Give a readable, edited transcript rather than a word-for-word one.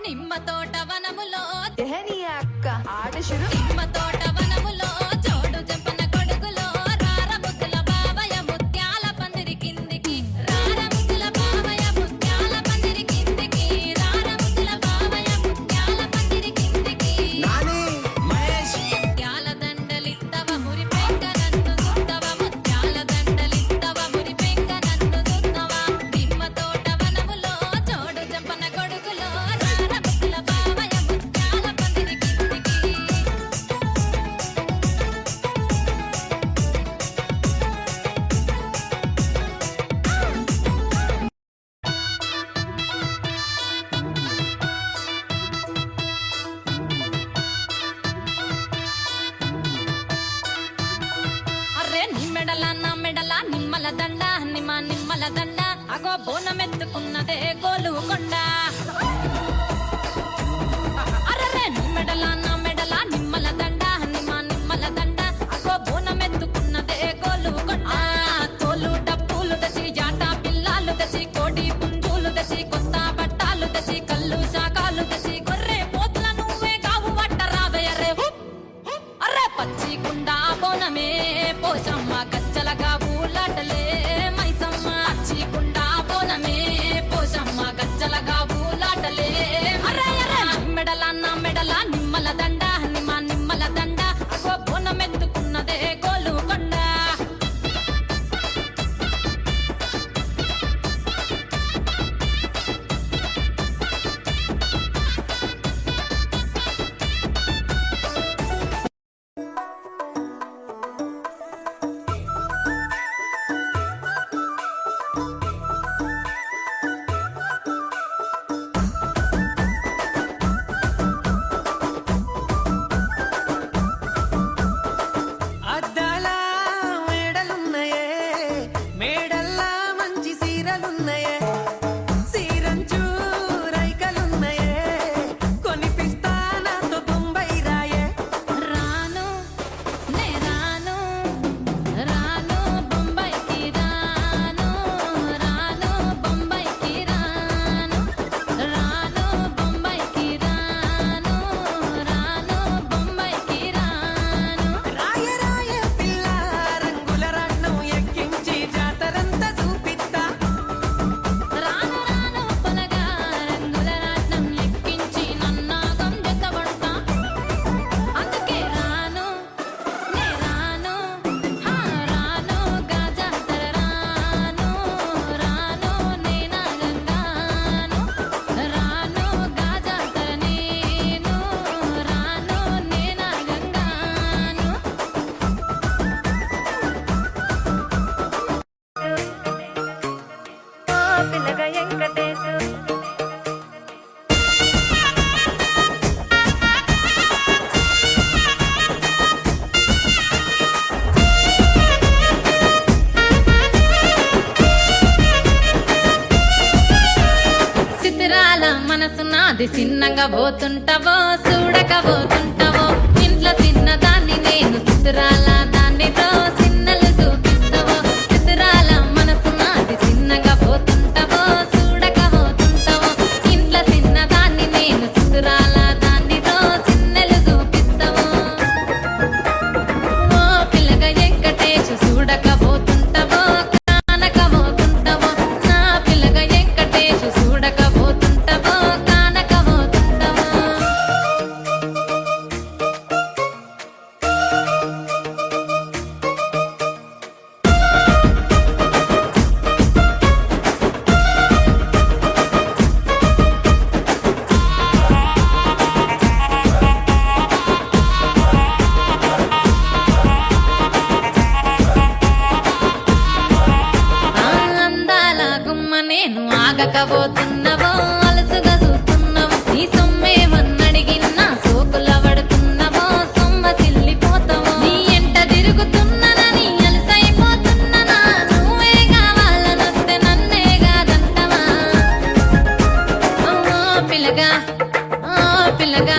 నిమ్మ తోట వనములో అక్క ఆట శురు నిమ్మ తోట వనములో చోడు జంపన కొడుకులో రార ముద్దుల బావయ్య ముత్యాల పందిరి కిందికి రార ముద్దుల బావయ్య ముత్యాల పందిరి కిందికి రార ముద్దుల బావయ్య ముత్యాల పందిరి కిందికి నాని మహేష్ ముత్యాల దండలిత్తవ మురి పెంక నన్ను సుత్తవ ముత్యాల దండలిత్తవ మురి పెంక నన్ను సుత్తవ నిమ్మ తోట వనములో చోడు జంపన కొడుకులో రార ముద్దుల బావయ్య ముత్యాల పందిరి కిందికి అర్రే నిమ్మెడల నా మెడల నిమ్మల దండ నిమ్మల దండ అగో బోనమెత్తుకున్నదే గోలు కొండ అర్రే నిమ్మెడల నా మెడల నిమ్మల దండ నిమ్మల దండ అగో బోనమెత్తుకున్నదే గోలు కొండ తోలు డప్పులు తెచ్చి జాట పిల్లాలు తెచ్చి కోడి పుంజులు తెచ్చి కొత్త బట్టాలు తెచ్చి కళ్ళు శాకాలు తెచ్చి గొర్రె పోతుల నువ్వే కావు వట్ట రావయ్యరే అర్రే పచ్చి కుండా బోనమే పోషమ్మ గచ్చలగా ఊలాటలే మైసమ్మ పచ్చి కుండా బోనమే పోషమ్మ గచ్చలగా ఊలాటలే అర్రే అర్రే మెడల నా మెడల నిమ్మల దండ నిమ్మల దండ అగో బోనమెత్తుకున్నదే గోలు కొండ అద్దాల మేడలున్నాయే మేడల్లా మంచి సీరలున్నాయే సీరంచు రైకలున్నాయే కొనిపిస్తా నాతో బొంబాయి రాయే రాను నే రాను రాను బొంబాయికి రాను రాను బొంబాయికి రాను రాను బొంబాయికి రాను రాను బొంబాయికి రాను రాయ రాయ పిల్ల రంగుల రాట్నం ఎక్కించి జాతరంతా చూపిస్తా రాను రాను పొలగా రంగుల రాట్నం ఎక్కించి నన్నాగం జతబడతా అందుకే రాను నే రాను రాను గాజాతర రాను రాను నేనా గంగాను రాను గాజాతర నేను రాను నేనా గంగాను పిల్లగా వెంకటేశు సితిరాల మనసు నాది చిన్నగా పోతుంటావో చూడక పోతుంటావో ఇంట్లో చిన్నదాన్ని నేను సితిరాల దాన్నితో చిన్నలు చూపిస్తావో సితిరాల మనసు నాది చిన్నగా పోతుంటావో చూడక పోతుంటావో ఇంట్లో చిన్నదాన్ని నేను సితిరాల దాన్నితో చిన్నలు చూపిస్తావో ఓ పిల్లగా వెంకటేశు చూడక పోతుంటావో కానక పోతుంటావో నా పిల్లగా వెంకటేశు చూడక పోతుంటావో కానక పోతుంటావో పిల్లగా